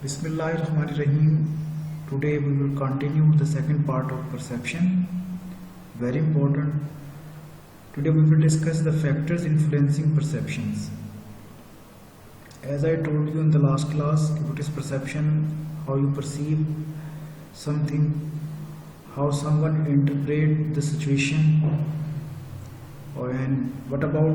Bismillahirrahmanirrahim. Today we will continue the second part of perception. Very important. Today we will discuss the factors influencing perceptions. As I told you in the last class, what is perception, how you perceive something, how someone interpret the situation, and what about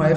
5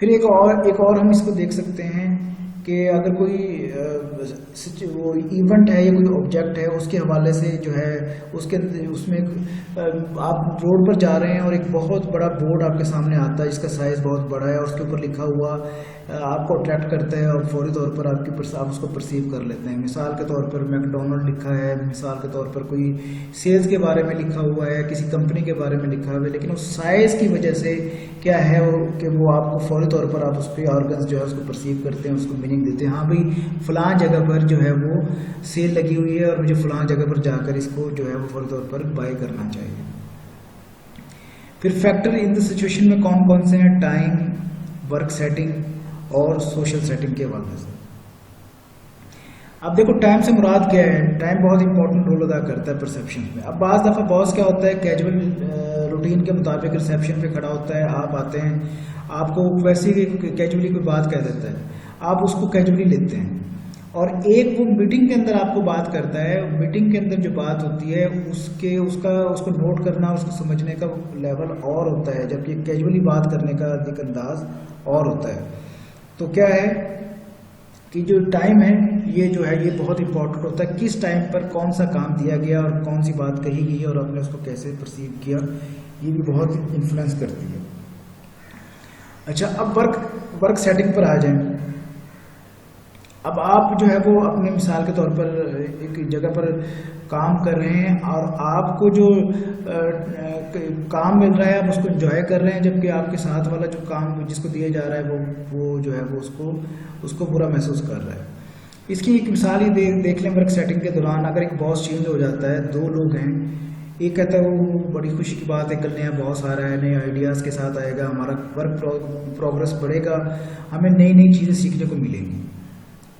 پھر ایک اور ہم اس کو دیکھ سکتے ہیں کہ اگر کوئی وہ ایونٹ ہے یا کوئی آبجیکٹ ہے اس کے حوالے سے جو ہے اس میں آپ روڈ پر جا رہے ہیں اور ایک بہت بڑا بورڈ آپ کے سامنے آتا ہے جس کا سائز بہت بڑا ہے اور اس کے اوپر لکھا ہوا آپ کو اٹریکٹ کرتا ہے اور فوری طور پر آپ اس کو پرسیو کر لیتے ہیں. مثال کے طور پر میکڈونلڈ لکھا ہے, مثال کے طور پر کوئی سیلز کے بارے میں لکھا ہوا ہے, کسی کمپنی کے بارے میں لکھا ہوا ہے, لیکن اس سائز کی وجہ سے کیا ہے کہ وہ آپ کو فوری طور پر آپ اس کے آرگنز جو ہے اس کو پرسیو کرتے ہیں, اس کو میننگ دیتے ہیں. ہاں بھائی فلاں جگہ پر جو ہے وہ سیل لگی ہوئی ہے اور مجھے فلاں جگہ پر جا کر اس کو جو ہے وہ فوری طور پر بائی کرنا چاہیے. پھر فیکٹر ان دا سچویشن میں کون کون سے ہیں؟ ٹائم, ورک سیٹنگ اور سوشل سیٹنگ کے حوالے سے. اب دیکھو ٹائم سے مراد کیا ہے؟ ٹائم بہت امپورٹنٹ رول ادا کرتا ہے پرسیپشن میں. اب بعض دفعہ باس کیا ہوتا ہے کیجول روٹین کے مطابق ریسیپشن پہ کھڑا ہوتا ہے, آپ آتے ہیں, آپ کو ویسے ہی کیجولی کوئی بات کہہ دیتا ہے, آپ اس کو کیجولی لیتے ہیں, اور ایک وہ میٹنگ کے اندر آپ کو بات کرتا ہے, میٹنگ کے اندر جو بات ہوتی ہے اس کو نوٹ کرنا, اس کو سمجھنے کا لیول اور ہوتا ہے, جبکہ کیجولی بات کرنے کا ایک انداز اور ہوتا ہے. تو کیا ہے کہ جو ٹائم ہے یہ جو ہے یہ بہت امپورٹنٹ ہوتا ہے, کس ٹائم پر کون سا کام دیا گیا اور کون سی بات کہی گئی اور آپ نے اس کو کیسے پرسیو کیا, یہ بھی بہت انفلوئنس کرتی ہے. اچھا اب ورک سیٹنگ پر آ جائیں. اب آپ جو ہے وہ اپنے مثال کے طور پر ایک جگہ پر کام کر رہے ہیں اور آپ کو جو کام مل رہا ہے آپ اس کو انجوائے کر رہے ہیں, جبکہ آپ کے ساتھ والا جو کام جس کو دیا جا رہا ہے وہ جو ہے وہ اس کو برا محسوس کر رہا ہے. اس کی ایک مثال ہی دیکھ لیں. ورک سیٹنگ کے دوران اگر ایک باس چینج ہو جاتا ہے, دو لوگ ہیں, ایک کہتا ہے وہ بڑی خوشی کی بات ہے کل نیا باس آ رہا ہے, نئے آئیڈیاز کے ساتھ آئے گا, ہمارا ورک پروگرس بڑھے گا, ہمیں نئی چیزیں سیکھنے کو ملیں گی.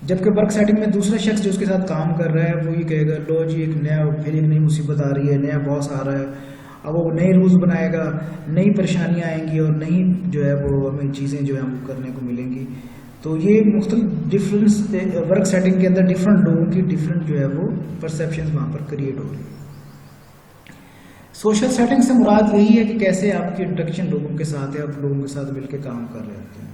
جبکہ ورک سیٹنگ میں دوسرا شخص جو اس کے ساتھ کام کر رہا ہے وہ یہ کہے گا لو جی ایک نئی مصیبت آ رہی ہے, نیا باس آ رہا ہے, اب وہ نئے رولز بنائے گا, نئی پریشانیاں آئیں گی اور نئی جو ہے وہ ہمیں چیزیں جو ہے ہم کرنے کو ملیں گی. تو یہ مختلف ڈفرینس ورک سیٹنگ کے اندر ڈفرینٹ لوگوں کی ڈفرینٹ جو ہے وہ پرسیپشنز وہاں پر کریٹ ہو رہی ہے. سوشل سیٹنگ سے مراد یہی ہے کہ کیسے آپ کی انٹریکشن لوگوں کے ساتھ ہے, آپ لوگوں کے ساتھ مل کے کام کر رہے ہوتے ہیں.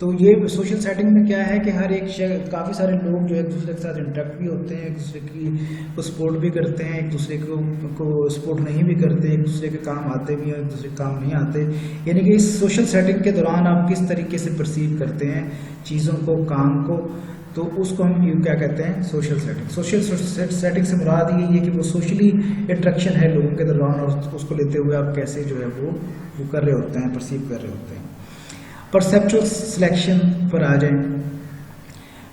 تو یہ سوشل سیٹنگ میں کیا ہے کہ ہر ایک کافی سارے لوگ جو ایک دوسرے کے ساتھ انٹریکٹ بھی ہوتے ہیں, ایک دوسرے کو سپورٹ بھی کرتے ہیں, ایک دوسرے کو سپورٹ نہیں بھی کرتے, ایک دوسرے کے کام آتے بھی ہیں, ایک دوسرے کے کام نہیں آتے. یعنی کہ اس سوشل سیٹنگ کے دوران آپ کس طریقے سے پرسیو کرتے ہیں چیزوں کو, کام کو, تو اس کو ہم کیا کہتے ہیں سوشل سیٹنگ. سوشل سیٹنگ سے مراد یہ ہے کہ وہ سوشلی انٹریکشن ہے لوگوں کے دوران, اور اس کو لیتے ہوئے آپ کیسے جو ہے وہ کر رہے ہوتے ہیں, پرسیو کر رہے ہوتے ہیں. پرسیپچول سلیکشن پر آ جائیں.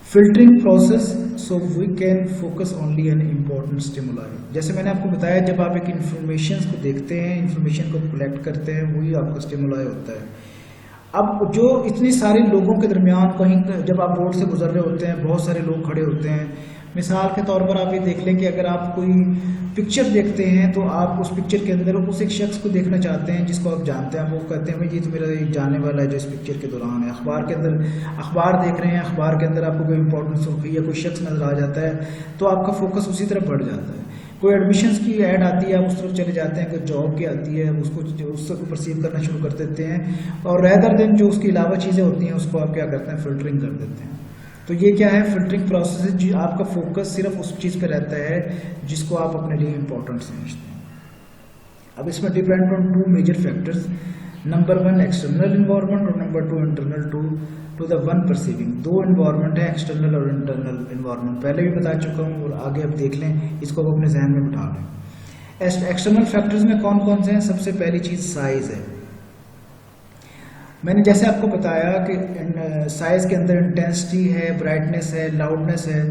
Filtering process so we can focus only on important stimuli. جیسے میں نے آپ کو بتایا جب آپ ایک انفارمیشن کو دیکھتے ہیں, انفارمیشن کو کلیکٹ کرتے ہیں, وہی آپ کا اسٹیمولائی ہوتا ہے. اب جو اتنے سارے لوگوں کے درمیان کہیں جب آپ روڈ سے گزر رہے ہوتے ہیں, بہت سارے لوگ کھڑے ہوتے ہیں. مثال کے طور پر آپ یہ دیکھ لیں کہ اگر آپ کوئی پکچر دیکھتے ہیں تو آپ اس پکچر کے اندر اس ایک شخص کو دیکھنا چاہتے ہیں جس کو آپ جانتے ہیں. وہ کہتے ہیں بھائی یہ تو میرا جاننے والا ہے جو اس پکچر کے دوران ہے. اخبار کے اندر اخبار دیکھ رہے ہیں, اخبار کے اندر آپ کو کوئی امپورٹنٹ سرخی یا کوئی شخص نظر آ جاتا ہے تو آپ کا فوکس اسی طرف بڑھ جاتا ہے. کوئی ایڈمیشنز کی ایڈ آتی ہے آپ اس طرف چلے جاتے ہیں, کوئی جاب کی آتی ہے اس کو پرسیو کرنا شروع کر دیتے ہیں, اور ریدر دین جو اس کے علاوہ چیزیں ہوتی ہیں اس کو آپ کیا کرتے ہیں فلٹرنگ کر دیتے ہیں. تو یہ کیا ہے فلٹرنگ پروسیس ہے, جو آپ کا فوکس صرف اس چیز پہ رہتا ہے جس کو آپ اپنے لیے امپورٹنٹ سمجھتے ہیں. اب اس میں depend on two major factors. Number 1 external environment اور number 2 internal to the one perceiving. دو انوائرمنٹ ہے ایکسٹرنل اور انٹرنل انوائرمنٹ, پہلے بھی بتا چکا ہوں اور آگے اب دیکھ لیں, اس کو اپنے ذہن میں بٹھا لیں. ایکسٹرنل فیکٹرز میں کون کون سے ہیں؟ سب سے پہلی چیز سائز ہے. میں نے جیسے آپ کو بتایا کہ سائز کے اندر انٹینسٹی ہے, برائٹنس ہے, لاؤڈنس ہے.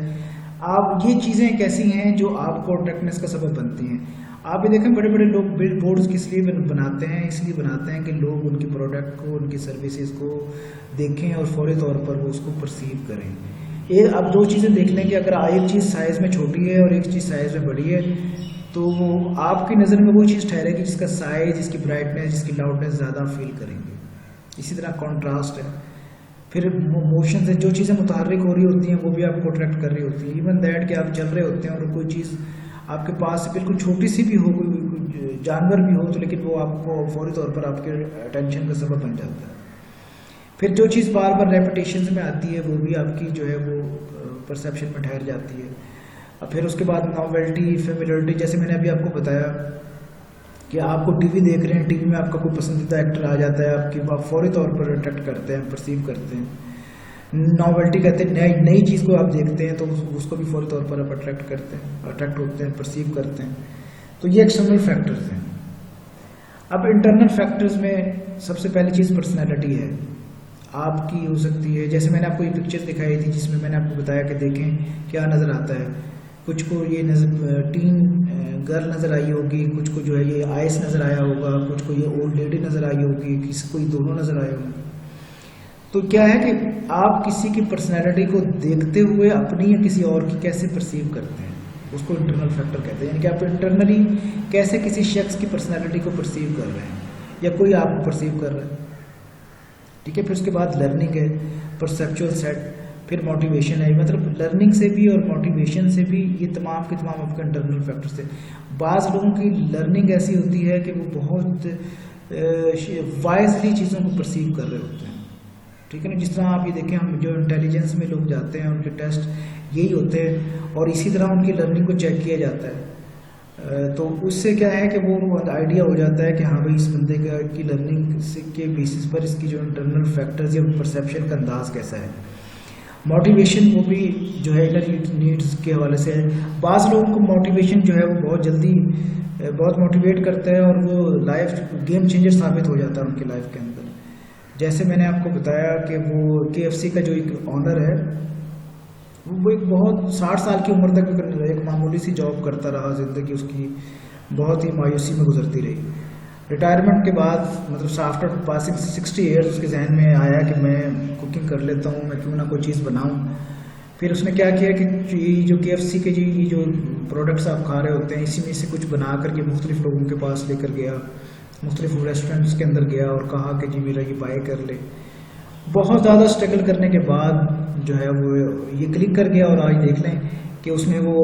آپ یہ چیزیں ایک ایسی ہیں جو آپ کو اٹریکٹنس کا سبب بنتی ہیں. آپ بھی دیکھیں بڑے بڑے لوگ بل بورڈز کس لیے بناتے ہیں؟ اس لیے بناتے ہیں کہ لوگ ان کی پروڈکٹ کو, ان کی سروسز کو دیکھیں اور فوری طور پر وہ اس کو پرسیو کریں. اب دو چیزیں دیکھ لیں کہ اگر ایک چیز سائز میں چھوٹی ہے اور ایک چیز سائز میں بڑی ہے تو وہ آپ کی نظر میں وہ چیز ٹھہرے گی جس کا سائز, جس کی برائٹنس, جس کی لاؤڈنس زیادہ فیل کریں گے. اسی طرح کانٹراسٹ ہے. پھر موشن سے جو چیزیں متحرک ہو رہی ہوتی ہیں وہ بھی آپ کو اٹریکٹ کر رہی ہوتی ہیں. ایون دیٹ کہ آپ چل رہے ہوتے ہیں اور کوئی چیز آپ کے پاس بالکل چھوٹی سی بھی ہو, کوئی جانور بھی ہو, تو لیکن وہ آپ کو فوری طور پر آپ کے اٹینشن کا سبب بن جاتا ہے. پھر جو چیز بار بار ریپیٹیشنز میں آتی ہے وہ بھی آپ کی جو ہے وہ پرسیپشن میں ٹھہر جاتی ہے. اور پھر اس کے بعد ناولٹی، فیملیرٹی، جیسے میں نے ابھی آپ کو بتایا کہ آپ کو ٹی وی دیکھ رہے ہیں، ٹی وی میں آپ کا کوئی پسندیدہ ایکٹر آ جاتا ہے، آپ فوری طور پر اٹریکٹ کرتے ہیں، پرسیو کرتے ہیں. ناولٹی کہتے ہیں نئی چیز کو آپ دیکھتے ہیں تو اس کو بھی فوری طور پر آپ اٹریکٹ ہوتے ہیں، پرسیو کرتے ہیں. تو یہ ایکسٹرنل فیکٹرز ہیں. اب انٹرنل فیکٹرز میں سب سے پہلی چیز پرسنالٹی ہے. آپ کی ہو سکتی ہے، جیسے میں نے آپ کو یہ پکچر دکھائی تھی جس میں میں نے آپ کو بتایا کہ دیکھیں کیا نظر آتا ہے. کچھ کو یہ نظر ٹین گرل نظر آئی ہوگی، کچھ کو جو ہے یہ آئس نظر آیا ہوگا، کچھ کو یہ اولڈ لیڈی نظر آئی ہوگی، کسی کو یہ دونوں نظر آئے ہوں گے. تو کیا ہے کہ آپ کسی کی پرسنالٹی کو دیکھتے ہوئے اپنی یا کسی اور کی کیسے پرسیو کرتے ہیں، اس کو انٹرنل فیکٹر کہتے ہیں. یعنی کہ آپ انٹرنلی کیسے کسی شخص کی پرسنالٹی کو پرسیو کر رہے ہیں یا کوئی آپ کو پرسیو کر رہا ہے. ٹھیک ہے. پھر اس کے بعد لرننگ ہے، پرسیپچول سیٹ، پھر موٹیویشن ہے. مطلب لرننگ سے بھی اور موٹیویشن سے بھی یہ تمام کے تمام آپ کے انٹرنل فیکٹر سے. بعض لوگوں کی لرننگ ایسی ہوتی ہے کہ وہ بہت وائزلی چیزوں کو پرسیو کر رہے ہوتے ہیں. ٹھیک ہے نا. جس طرح آپ یہ دیکھیں، ہم جو انٹیلیجنس میں لوگ جاتے ہیں ان کے ٹیسٹ یہی ہوتے ہیں اور اسی طرح ان کی لرننگ کو چیک کیا جاتا ہے. تو اس سے کیا ہے کہ وہ آئیڈیا ہو جاتا ہے کہ ہاں بھائی اس بندے کی لرننگ کے بیسس پر اس کی جو انٹرنل فیکٹرز یا پرسیپشن کا انداز کیسا ہے. موٹیویشن وہ بھی جو ہے انر نیڈس کے حوالے سے ہے. بعض لوگوں کو موٹیویشن جو ہے وہ بہت جلدی بہت موٹیویٹ کرتا ہے اور وہ لائف گیم چینجر ثابت ہو جاتا ہے ان کی لائف کے اندر. جیسے میں نے آپ کو بتایا کہ وہ KFC کا جو ایک آنر ہے وہ ایک بہت 60 سال کی عمر تک ایک معمولی سی جاب کرتا رہا. زندگی اس کی بہت ہی مایوسی میں گزرتی رہی. ریٹائرمنٹ کے بعد مطلب آفٹر پاسنگ 60 ایئرس اس کے ذہن میں آیا کہ میں کوکنگ کر لیتا ہوں، میں کیوں نہ کوئی چیز بناؤں. پھر اس نے کیا کیا کہ یہ جو KFC کے یہ جو پروڈکٹس آپ کھا رہے ہوتے ہیں اسی میں سے کچھ بنا کر کے مختلف لوگوں کے پاس لے کر گیا، مختلف ریسٹورینٹس کے اندر گیا اور کہا کہ جی میرا یہ بائی کر لے. بہت زیادہ اسٹرگل کرنے کے بعد جو ہے وہ یہ کلک کر گیا اور آج دیکھ لیں کہ اس میں وہ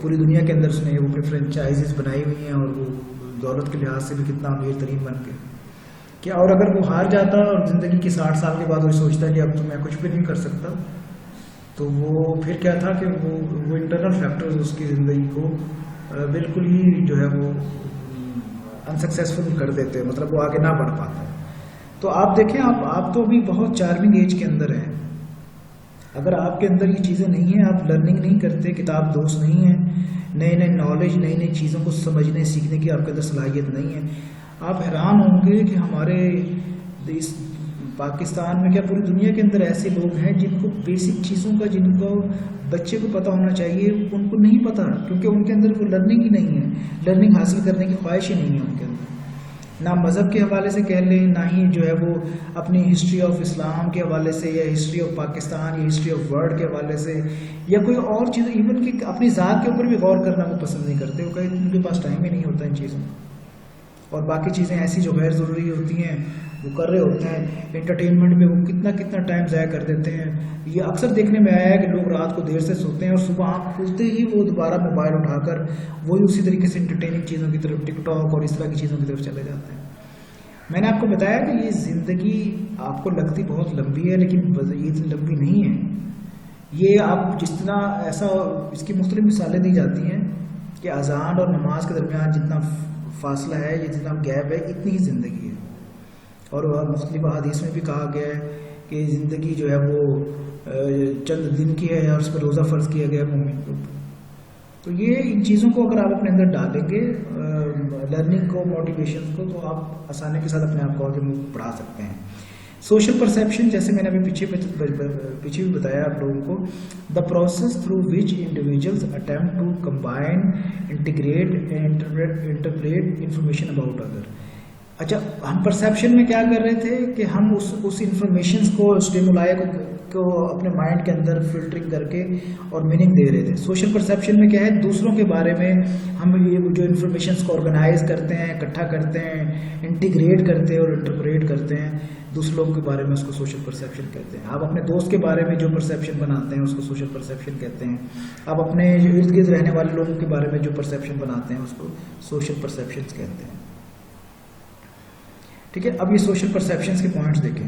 پوری دنیا کے اندر اس نے وہ اپنی فرینچائزز بنائی ہوئی ہیں اور وہ دولت کے لحاظ سے بھی کتنا امیر ترین بن گیا. کیا اور اگر وہ ہار جاتا اور زندگی کی 60 سال کے بعد وہ سوچتا کہ اب تو میں کچھ بھی نہیں کر سکتا، تو وہ پھر کیا تھا کہ وہ انٹرنل فیکٹرز اس کی زندگی کو بالکل ہی جو ہے وہ انسکسیسفل کر دیتے، مطلب وہ آگے نہ بڑھ پاتا. تو آپ دیکھیں آپ تو ابھی بہت چارمنگ ایج کے اندر ہیں. اگر آپ کے اندر یہ چیزیں نہیں ہیں، آپ لرننگ نہیں کرتے، کتاب دوست نہیں ہیں، نئے نالج، نئی چیزوں کو سمجھنے سیکھنے کی آپ کے اندر صلاحیت نہیں ہے، آپ حیران ہوں گے کہ ہمارے اس پاکستان میں کیا پوری دنیا کے اندر ایسے لوگ ہیں جن کو بیسک چیزوں کا، جن کو بچے کو پتہ ہونا چاہیے، ان کو نہیں پتہ کیونکہ ان کے اندر وہ لرننگ ہی نہیں ہے، لرننگ حاصل کرنے کی خواہش ہی نہیں ہے ان کے اندر. نہ مذہب کے حوالے سے کہہ لیں، نہ ہی جو ہے وہ اپنی ہسٹری آف اسلام کے حوالے سے یا ہسٹری آف پاکستان یا ہسٹری آف ورلڈ کے حوالے سے یا کوئی اور چیز، ایون کہ اپنی ذات کے اوپر بھی غور کرنا وہ پسند نہیں کرتے. وہ کہیں ان کے پاس ٹائم ہی نہیں ہوتا ان چیزوں. اور باقی چیزیں ایسی جو غیر ضروری ہوتی ہیں وہ کر رہے ہوتے ہیں. انٹرٹینمنٹ میں وہ کتنا ٹائم ضائع کر دیتے ہیں. یہ اکثر دیکھنے میں آیا ہے کہ لوگ رات کو دیر سے سوتے ہیں اور صبح آنکھ کھلتے ہی وہ دوبارہ موبائل اٹھا کر وہی اسی طریقے سے انٹرٹیننگ چیزوں کی طرف، ٹک ٹاک اور اس طرح کی چیزوں کی طرف چلے جاتے ہیں. میں نے آپ کو بتایا کہ یہ زندگی آپ کو لگتی بہت لمبی ہے لیکن یہ اتنی لمبی نہیں ہے. یہ آپ جس طرح ایسا اس کی مختلف مثالیں دی جاتی ہیں کہ اذان اور نماز کے درمیان جتنا فاصلہ ہے یا جتنا گیپ ہے اتنی ہی زندگی ہے. اور مختلف احادیث میں بھی کہا گیا ہے کہ زندگی جو ہے وہ چند دن کی ہے اور اس پر روزہ فرض کیا گیا ہے مومن کے اوپر. تو یہ ان چیزوں کو اگر آپ اپنے اندر ڈالیں گے، لرننگ کو، موٹیویشن کو، تو آپ آسانی کے ساتھ اپنے آپ کو آگے بڑھا سکتے ہیں. سوشل پرسیپشن، جیسے میں نے ابھی پیچھے بھی بتایا آپ لوگوں کو، the process through which individuals attempt to combine, integrate and interpret information about other. اچھا، ہم پرسیپشن میں کیا کر رہے تھے کہ ہم اس انفارمیشنس کو، اسٹیمولائی کو اپنے مائنڈ کے اندر فلٹرنگ کر کے اور میننگ دے رہے تھے. سوشل پرسیپشن میں کیا ہے، دوسروں کے بارے میں ہم یہ جو انفارمیشنس کو آرگنائز کرتے ہیں، اکٹھا کرتے ہیں، انٹیگریٹ کرتے ہیں اور انٹرپریٹ کرتے ہیں. دوسرے لوگوں کے بارے میں اس کو سوشل پرسیپشن کہتے ہیں. آپ اپنے دوست کے بارے میں جو پرسیپشن بناتے ہیں اس کو سوشل پرسیپشن کہتے ہیں. آپ اپنے ارد گرد رہنے والے لوگوں کے بارے میں جو پرسیپشن بناتے ہیں اس کو سوشل پرسیپشنز کہتے ہیں. ٹھیک ہے. اب یہ سوشل پرسیپشنز کے پوائنٹس دیکھیں.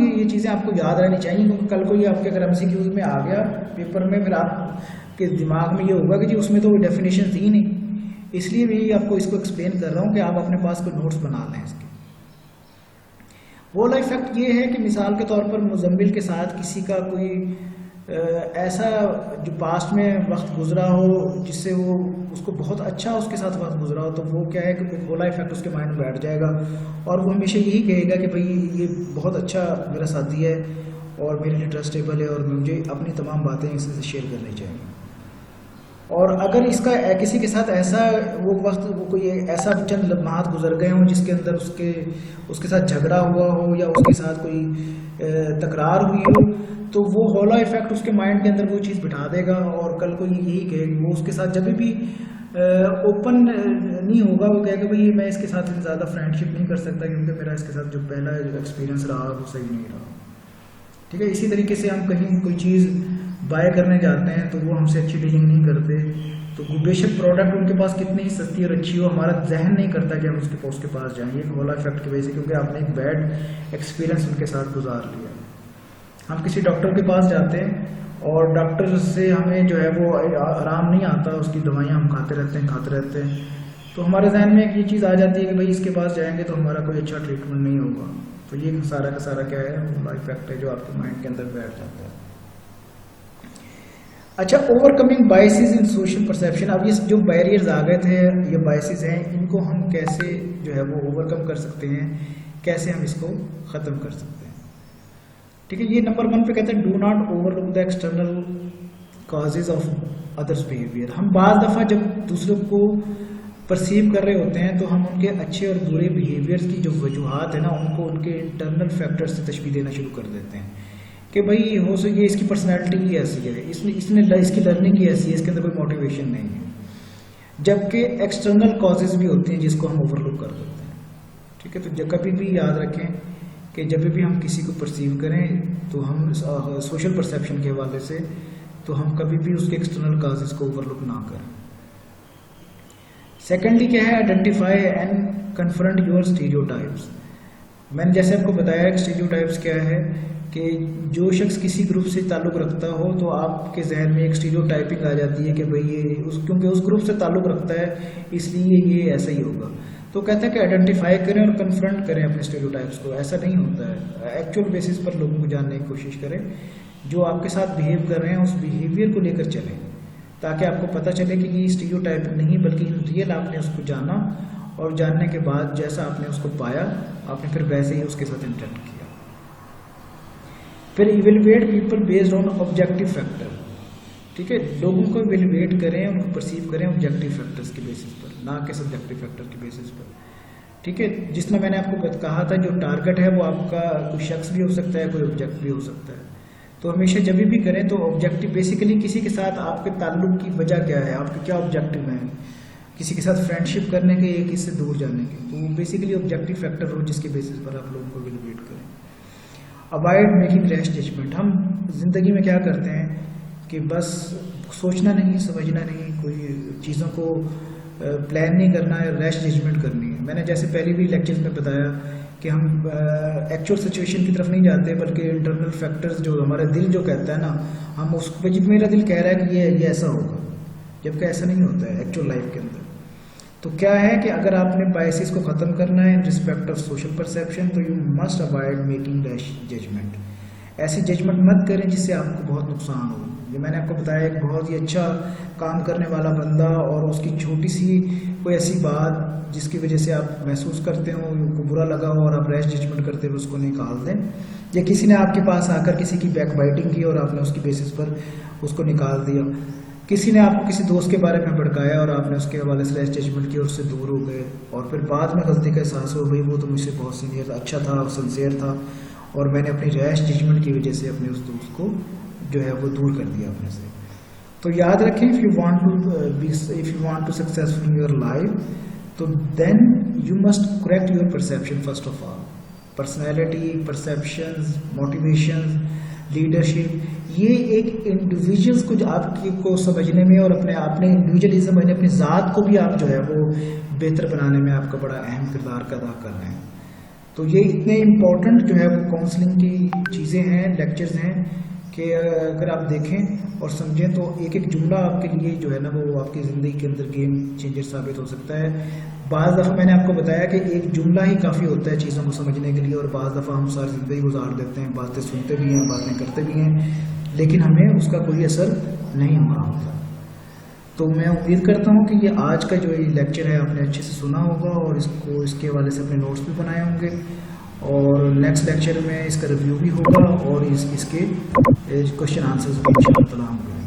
یہ چیزیں آپ کو یاد رہنی چاہیے، کیونکہ کل کو یہ آپ کے اگر MCQs میں آ گیا پیپر میں، پھر آپ کے دماغ میں یہ ہوگا کہ جی اس میں تو وہ ڈیفینیشن تھی نہیں، اس لیے میں آپ کو اس کو ایکسپلین کر رہا ہوں کہ آپ اپنے پاس کوئی نوٹس بنا لیں اس کے. وول افیکٹ یہ ہے کہ مثال کے طور پر مزمل کے ساتھ کسی کا کوئی ایسا جو پاسٹ میں وقت گزرا ہو جس سے وہ اس کو بہت اچھا اس کے ساتھ وقت گزرا ہو، تو وہ کیا ہے کہ وولا افیکٹ اس کے مائنڈ میں بیٹھ جائے گا اور وہ ہمیشہ یہی کہے گا کہ بھائی یہ بہت اچھا میرا ساتھی ہے اور میرے لیے ٹرسٹیبل ہے اور مجھے اپنی تمام باتیں اس سے شیئر کرنی چاہیے. اور اگر اس کا کسی کے ساتھ ایسا وہ وقت وہ کوئی ایسا چند لمحات گزر گئے ہوں جس کے اندر اس کے ساتھ جھگڑا ہوا ہو یا اس کے ساتھ کوئی تکرار ہوئی ہو، تو وہ ہولا افیکٹ اس کے مائنڈ کے اندر وہ چیز بٹھا دے گا اور کل کو یہی کہے کہ وہ اس کے ساتھ جب بھی اوپن نہیں ہوگا، وہ کہے کہ بھائی میں اس کے ساتھ زیادہ فرینڈ شپ نہیں کر سکتا کیونکہ میرا اس کے ساتھ جو پہلا ایکسپیرینس رہا وہ صحیح نہیں رہا. ٹھیک ہے. اسی طریقے سے ہم کہیں کوئی چیز بائی کرنے جاتے ہیں تو وہ ہم سے اچھی ڈیلنگ نہیں کرتے، تو بے شک پروڈکٹ ان کے پاس کتنی ہی سستی اور اچھی ہو، ہمارا ذہن نہیں کرتا کہ ہم اس کے پاس جائیں گے ہولا افیکٹ کی وجہ سے، کیونکہ آپ نے ایک بیڈ ایکسپیرینس ان کے ساتھ گزار لیا. ہم کسی ڈاکٹر کے پاس جاتے ہیں اور ڈاکٹر سے ہمیں جو ہے وہ آرام نہیں آتا، اس کی دوائیاں ہم کھاتے رہتے ہیں، تو ہمارے ذہن میں ایک یہ چیز آ جاتی ہے کہ بھائی اس کے پاس جائیں گے تو ہمارا کوئی اچھا ٹریٹمنٹ نہیں ہوگا. تو یہ سارا کا سارا کیا ہے، ہولا افیکٹ ہے جو آپ کے مائنڈ کے اندر بیٹھ جاتا ہے. اچھا، اوور کمنگ بائسز ان سوشل پرسیپشن. اب یہ جو بیریئرز آ گئے تھے، یہ بائسز ہیں، ان کو ہم کیسے جو ہے وہ اوور کم کر سکتے ہیں، کیسے ہم اس کو ختم کر سکتے ہیں. ٹھیک ہے. یہ نمبر 1 پہ کہتے ہیں do not overlook the external causes of others behaviour. ہم بعض دفعہ جب دوسروں کو پرسیو کر رہے ہوتے ہیں تو ہم ان کے اچھے اور برے بیہیویئرز کی جو وجوہات ہیں نا، ان کو ان کے انٹرنل فیکٹر سے تشبیہ دینا شروع کر دیتے ہیں کہ بھائی ہو سکے اس کی پرسنالٹی ہی ایسی ہے، اس کی لرننگ ہی ایسی ہے، اس کے اندر کوئی موٹیویشن نہیں ہے. جبکہ ایکسٹرنل کازز بھی ہوتے ہیں جس کو ہم اوور لک کر دیتے ہیں. ٹھیک ہے. تو کبھی بھی یاد رکھیں کہ جب بھی ہم کسی کو پرسیو کریں تو ہم سوشل پرسیپشن کے حوالے سے تو ہم کبھی بھی اس کے ایکسٹرنل کازز کو اوور لک نہ کریں. سیکنڈلی کیا ہے، identify and confront your stereotypes. میں نے جیسے آپ کو بتایا کہ اسٹیریوٹائپس کیا ہے، کہ جو شخص کسی گروپ سے تعلق رکھتا ہو تو آپ کے ذہن میں ایک اسٹیریوٹائپنگ آ جاتی ہے کہ بھئی یہ کیونکہ اس گروپ سے تعلق رکھتا ہے اس لیے یہ ایسا ہی ہوگا. تو کہتا ہے کہ آئیڈینٹیفائی کریں اور کنفرنٹ کریں اپنے اسٹیریوٹائپس کو. ایسا نہیں ہوتا ہے، ایکچوئل بیسس پر لوگوں کو جاننے کی کوشش کریں، جو آپ کے ساتھ بہیو کر رہے ہیں اس بہیویئر کو لے کر چلیں تاکہ آپ کو پتہ چلے کہ یہ اسٹیریوٹائپ نہیں بلکہ ریئل آپ نے اس کو جانا، اور جاننے کے بعد جیسا آپ نے اس کو پایا آپ نے پھر ویسے ہی اس کے ساتھ انٹریکٹ کیا. پھر evaluate people based on objective factor. ٹھیک ہے. لوگوں کو ایویلویٹ کریں، ان کو پرسیو کریں آبجیکٹیو فیکٹرز کے بیسس پر، نہ کہ سبجیکٹیو فیکٹر کے بیسس پر. ٹھیک ہے. جس طرح میں نے آپ کو کہا تھا جو ٹارگٹ ہے وہ آپ کا کوئی شخص بھی ہو سکتا ہے، کوئی آبجیکٹ بھی ہو سکتا ہے. تو ہمیشہ جب بھی کریں تو آبجیکٹیو بیسیکلی کسی کے ساتھ آپ کے تعلق کی وجہ کیا ہے، آپ کے کیا آبجیکٹیو ہیں، کسی کے ساتھ فرینڈ شپ کرنے کے یا کسی سے دور جانے کے. تو بیسیکلی آبجیکٹیو فیکٹر ہو جس کے بیسس پر آپ لوگوں کو ایویلویٹ کریں. Avoid making rash judgment. ہم زندگی میں کیا کرتے ہیں کہ بس سوچنا نہیں، سمجھنا نہیں، کوئی چیزوں کو پلان نہیں کرنا ہے، ریش ججمنٹ کرنی ہے. میں نے جیسے پہلے بھی لیکچرز میں بتایا کہ ہم ایکچوئل سچویشن کی طرف نہیں جاتے بلکہ انٹرنل فیکٹرز جو ہمارا دل جو کہتا ہے نا، ہم اس کو جب میرا دل کہہ رہا ہے کہ یہ ایسا ہوگا، جبکہ ایسا نہیں ہوتا ہے ایکچوئل لائف کے اندر. تو کیا ہے کہ اگر آپ نے بائسز کو ختم کرنا ہے in respect of social perception تو you must avoid making rash judgement. ایسی ججمنٹ مت کریں جس سے آپ کو بہت نقصان ہو. یہ میں نے آپ کو بتایا ایک بہت ہی اچھا کام کرنے والا بندہ اور اس کی چھوٹی سی کوئی ایسی بات جس کی وجہ سے آپ محسوس کرتے ہو کو برا لگا ہو اور آپ ریش ججمنٹ کرتے ہوئے اس کو نکال دیں، یا کسی نے آپ کے پاس آ کر کسی کی بیک بائٹنگ کی اور آپ نے اس کی بیسس پر اس کو نکال دیا، کسی نے آپ کو کسی دوست کے بارے میں بھڑکایا اور آپ نے اس کے حوالے سے ریش ججمنٹ کی اور اس سے دور ہو گئے، اور پھر بعد میں غلطی کا احساس ہو بھائی وہ تو مجھ سے بہت سینئر اچھا تھا، سنسیئر تھا، اور میں نے اپنی ریش ججمنٹ کی وجہ سے اپنے اس دوست کو جو ہے وہ دور کر دیا اپنے سے. تو یاد رکھیں if you want to successful in your life تو then you must correct your perception first of all. Personality, perceptions, motivations, leadership، یہ ایک انڈیویجولس کو آپ کو سمجھنے میں اور اپنے انڈیویجولزم یعنی اپنی ذات کو بھی آپ جو ہے وہ بہتر بنانے میں آپ کا بڑا اہم کردار ادا کر رہے ہیں. تو یہ اتنے امپورٹنٹ جو ہے وہ کاؤنسلنگ کی چیزیں ہیں، لیکچرز ہیں کہ اگر آپ دیکھیں اور سمجھیں تو ایک ایک جملہ آپ کے لیے جو ہے نا وہ آپ کی زندگی کے اندر گیم چینجر ثابت ہو سکتا ہے. بعض دفعہ میں نے آپ کو بتایا کہ ایک جملہ ہی کافی ہوتا ہے چیزوں کو سمجھنے کے لیے، اور بعض دفعہ ہم ساری زندگی گزار دیتے ہیں، باتیں سنتے بھی ہیں، باتیں کرتے بھی ہیں، لیکن ہمیں اس کا کوئی اثر نہیں ہو رہا ہوتا. تو میں امید کرتا ہوں کہ یہ آج کا جو یہ لیکچر ہے آپ نے اچھے سے سنا ہوگا اور اس کے حوالے سے اپنے نوٹس بھی بنائے ہوں گے، اور نیکسٹ لیکچر میں اس کا ریویو بھی ہوگا اور اس کے کوشچن آنسرز بھی ان شاء اللہ تعالیٰ ہوں گے.